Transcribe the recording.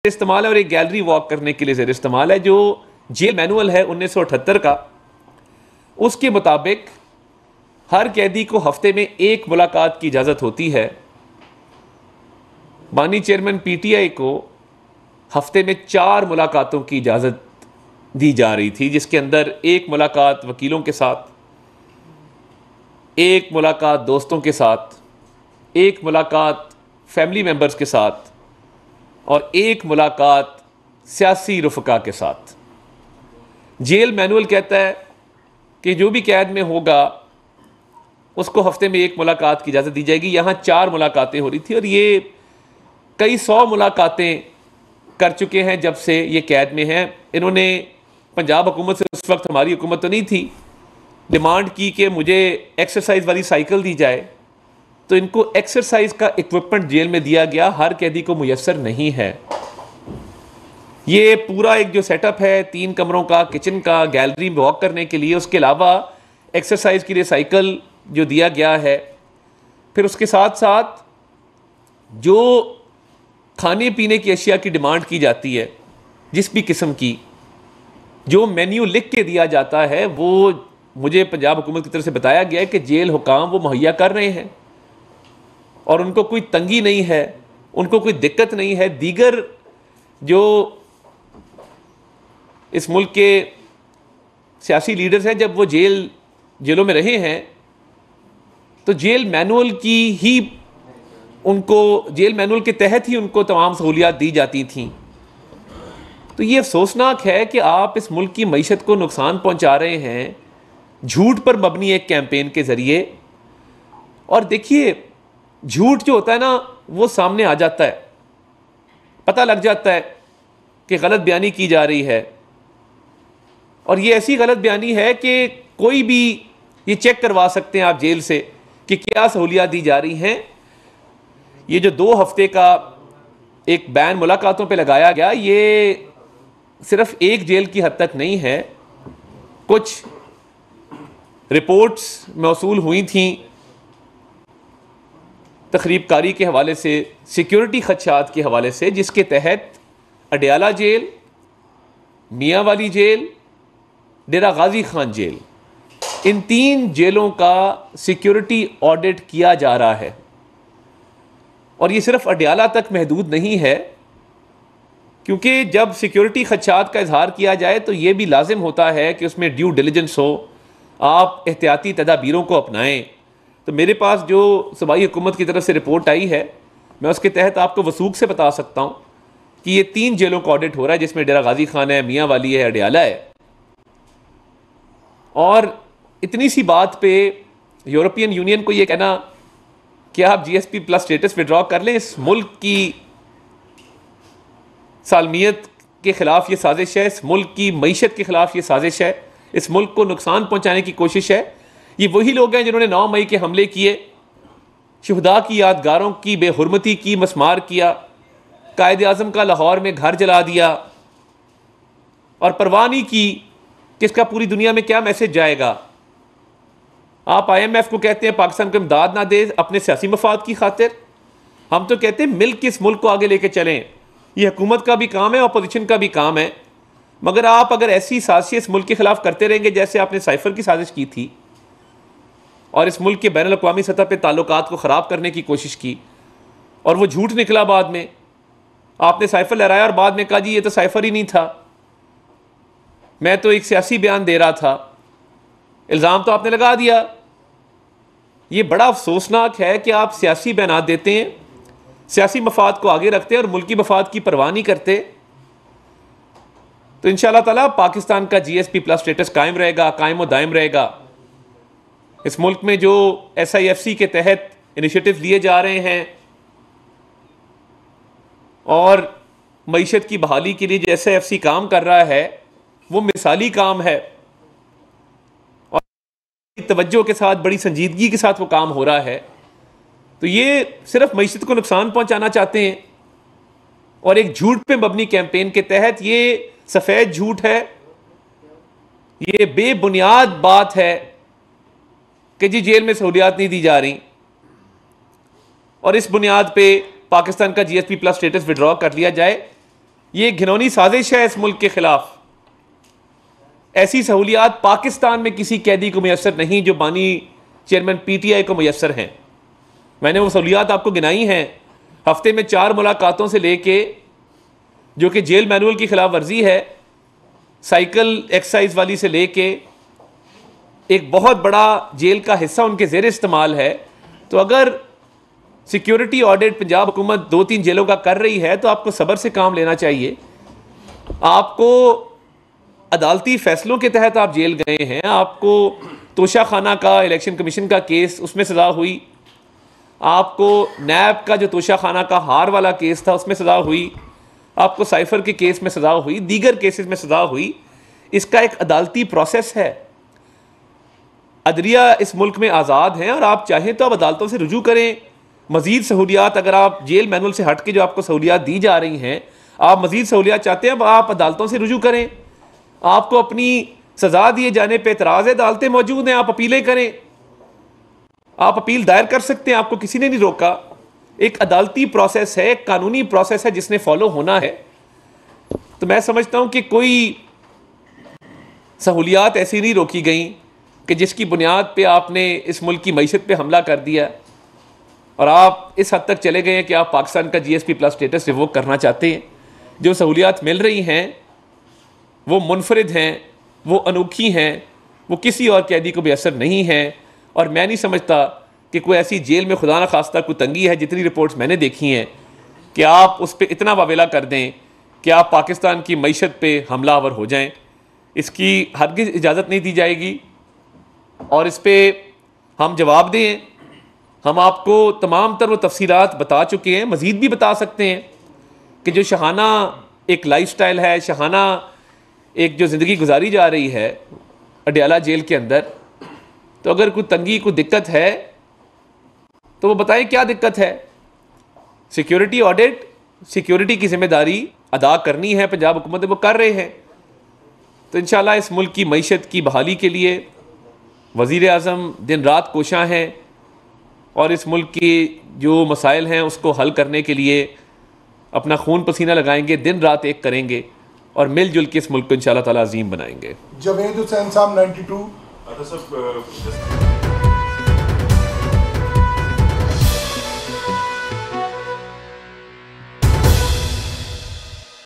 इस्तेमाल है और एक गैलरी वॉक करने के लिए ज़ेर इस्तेमाल है। जो जेल मैनुअल है 1978 का, उसके मुताबिक हर कैदी को हफ्ते में एक मुलाकात की इजाज़त होती है। माननीय चेयरमैन पीटीआई को हफ्ते में 4 मुलाकातों की इजाज़त दी जा रही थी, जिसके अंदर एक मुलाकात वकीलों के साथ, एक मुलाकात दोस्तों के साथ, एक मुलाकात फैमिली मेम्बर्स के साथ और एक मुलाकात सियासी रुफ़का के साथ। जेल मैनुअल कहता है कि जो भी कैद में होगा उसको हफ्ते में एक मुलाकात की इजाज़त दी जाएगी। यहाँ 4 मुलाकातें हो रही थी और ये कई 100 मुलाकातें कर चुके हैं जब से ये कैद में हैं। इन्होंने पंजाब हुकूमत से, उस वक्त हमारी हुकूमत तो नहीं थी, डिमांड की कि मुझे एक्सरसाइज वाली साइकिल दी जाए, तो इनको एक्सरसाइज का इक्विपमेंट जेल में दिया गया, हर कैदी को मुयस्सर नहीं है। ये पूरा एक जो सेटअप है 3 कमरों का, किचन का, गैलरी में वॉक करने के लिए, उसके अलावा एक्सरसाइज के लिए साइकिल जो दिया गया है। फिर उसके साथ साथ जो खाने पीने की अशिया की डिमांड की जाती है, जिस भी किस्म की, जो मेन्यू लिख के दिया जाता है, वो मुझे पंजाब हुकूमत की तरफ से बताया गया है कि जेल हुकाम वो मुहैया कर रहे हैं और उनको कोई तंगी नहीं है, उनको कोई दिक्कत नहीं है। दीगर जो इस मुल्क के सियासी लीडर्स हैं, जब वो जेलों में रहे हैं तो जेल मैनुअल के तहत ही उनको तमाम सहूलियात दी जाती थीं। तो ये अफसोसनाक है कि आप इस मुल्क की मईशत को नुकसान पहुंचा रहे हैं झूठ पर मबनी एक कैंपेन के ज़रिए। और देखिए, झूठ जो होता है ना, वो सामने आ जाता है, पता लग जाता है कि गलत बयानी की जा रही है। और ये ऐसी गलत बयानी है कि कोई भी ये चेक करवा सकते हैं आप जेल से कि क्या सहूलियात दी जा रही हैं। ये जो 2 हफ्ते का एक बैन मुलाकातों पे लगाया गया, ये सिर्फ एक जेल की हद तक नहीं है। कुछ रिपोर्ट्स मौसूल हुई थी तखरीबकारी के हवाले से, सिक्योरिटी खदशात के हवाले से, जिसके तहत अडयाला जेल, मियाँ वाली जेल, डेरा गाजी खान जेल, इन 3 जेलों का सिक्योरिटी ऑडिट किया जा रहा है। और ये सिर्फ अडयाला तक महदूद नहीं है, क्योंकि जब सिक्योरिटी खदशात का इजहार किया जाए तो ये भी लाजिम होता है कि उसमें ड्यू डिलिजेंस हो, आप एहतियाती तदाबीरों को अपनाएं। तो मेरे पास जो सूबाई हुकूमत की तरफ से रिपोर्ट आई है, मैं उसके तहत आपको वसूख से बता सकता हूँ कि ये 3 जेलों का ऑडिट हो रहा है, जिसमें डेरा गाजी खान है, मियाँ वाली है, अडयाला है। और इतनी सी बात पे यूरोपियन यूनियन को ये कहना कि आप GSP प्लस स्टेटस विड्रॉ कर लें, इस मुल्क की सालमियत के खिलाफ ये साजिश है, इस मुल्क की मईशत के खिलाफ ये साजिश है, इस मुल्क को नुकसान पहुंचाने की कोशिश है। ये वही लोग हैं जिन्होंने 9 मई के हमले किए, शुहदा की यादगारों की बेहुरमती की, मसमार किया, कायद आज़म का लाहौर में घर जला दिया और परवाह नहीं की कि इसका पूरी दुनिया में क्या मैसेज जाएगा। आप IMF को कहते हैं पाकिस्तान को इमदाद ना दे अपने सियासी मफाद की खातिर, हम तो कहते हैं मिल के इस मुल्क को आगे लेके चलें। ये हुकूमत का भी काम है, अपोजिशन का भी काम है। मगर आप अगर ऐसी साजिश इस मुल्क के खिलाफ करते रहेंगे जैसे आपने साइफर की साजिश की थी और इस मुल्क के बैनुल अक़वामी सतह पे ताल्लुकात को ख़राब करने की कोशिश की और वो झूठ निकला, बाद में आपने साइफर लहराया और बाद में कहा जी ये तो साइफर ही नहीं था, मैं तो एक सियासी बयान दे रहा था, इल्ज़ाम तो आपने लगा दिया। ये बड़ा अफसोसनाक है कि आप सियासी बयान देते हैं, सियासी मफाद को आगे रखते हैं और मुल्की मफाद की परवाह नहीं करते। तो इंशाअल्लाह ताला पाकिस्तान का GSP प्लस स्टेटस कायम रहेगा, कायम व दायम रहेगा। इस मुल्क में जो SIFC के तहत इनिशिएटिव लिए जा रहे हैं और मईशत की बहाली के लिए जो SIFC काम कर रहा है, वो मिसाली काम है और तवज्जो के साथ, बड़ी संजीदगी के साथ वो काम हो रहा है। तो ये सिर्फ मईशत को नुकसान पहुंचाना चाहते हैं और एक झूठ पे मबनी कैंपेन के तहत, ये सफ़ेद झूठ है, ये बेबुनियाद बात है कि जी जेल में सहूलियात नहीं दी जा रही और इस बुनियाद पे पाकिस्तान का GSP प्लस स्टेटस विड्रॉ कर लिया जाए। ये घिनौनी साजिश है इस मुल्क के खिलाफ। ऐसी सहूलियात पाकिस्तान में किसी कैदी को मैसर नहीं जो बानी चेयरमैन PTI को मैसर हैं। मैंने वो सहूलियात आपको गिनाई हैं। हफ्ते में 4 मुलाकातों से लेके, जो कि जेल मैनुअल की खिलाफ वर्जी है, साइकिल एक्सरसाइज वाली से लेके एक बहुत बड़ा जेल का हिस्सा उनके ज़ेर इस्तेमाल है। तो अगर सिक्योरिटी ऑडिट पंजाब हुकूमत 2-3 जेलों का कर रही है तो आपको सब्र से काम लेना चाहिए। आपको अदालती फैसलों के तहत आप जेल गए हैं, आपको तोशा खाना का इलेक्शन कमीशन का केस उसमें सज़ा हुई, आपको नैब का जो तोशा खाना का हार वाला केस था उसमें सज़ा हुई, आपको साइफर के केस में सज़ा हुई, दीगर केसेस में सज़ा हुई। इसका एक अदालती प्रोसेस है। अदलिया इस मुल्क में आज़ाद हैं और आप चाहें तो आप अदालतों से रुजू करें। मज़ीद सहूलियात, अगर आप जेल मैनुअल से हट के जो आपको सहूलियात दी जा रही हैं, आप मज़ीद सहूलियात चाहते हैं, आप अदालतों से रुजू करें। आपको अपनी सज़ा दिए जाने पर एतराज़ है, अदालतें मौजूद हैं, आप अपीलें करें, आप अपील दायर कर सकते हैं, आपको किसी ने नहीं रोका। एक अदालती प्रोसेस है, एक कानूनी प्रोसेस है जिसने फॉलो होना है। तो मैं समझता हूँ कि कोई सहूलियात ऐसी नहीं रोकी गई कि जिसकी बुनियाद पे आपने इस मुल्क की मईशत पे हमला कर दिया और आप इस हद तक चले गए हैं कि आप पाकिस्तान का GSP+ स्टेटस रिवोक करना चाहते हैं। जो सहूलियात मिल रही हैं वो मुनफरिद हैं, वो अनोखी हैं, वो किसी और कैदी को बेअसर नहीं हैं। और मैं नहीं समझता कि कोई ऐसी जेल में खुदा न खास्ता कोई तंगी है, जितनी रिपोर्ट्स मैंने देखी हैं, कि आप उस पर इतना वावेला कर दें कि आप पाकिस्तान की मईशत पे हमलावर हो जाएं। इसकी हरगिज़ इजाज़त नहीं दी जाएगी और इस पर हम जवाब दें। हम आपको तमाम तर वो तफसीलात बता चुके हैं, मज़ीद भी बता सकते हैं कि जो शहाना एक लाइफस्टाइल है, शहाना एक जो ज़िंदगी गुजारी जा रही है अडयाला जेल के अंदर, तो अगर कोई तंगी, कोई दिक्कत है तो वो बताएं क्या दिक्कत है। सिक्योरिटी ऑडिट, सिक्योरिटी की जिम्मेदारी अदा करनी है पंजाब हुकूमत, वो कर रहे हैं। तो इंशाल्लाह इस मुल्क की मईशत की बहाली के लिए वज़ीर आज़म दिन रात कोशां हैं और इस मुल्क की जो मसाइल हैं उसको हल करने के लिए अपना खून पसीना लगाएंगे, दिन रात एक करेंगे और मिलजुल के इस मुल्क को इंशाल्लाह ताला अजीम बनाएंगे। जवेद हुसैन साहब 92।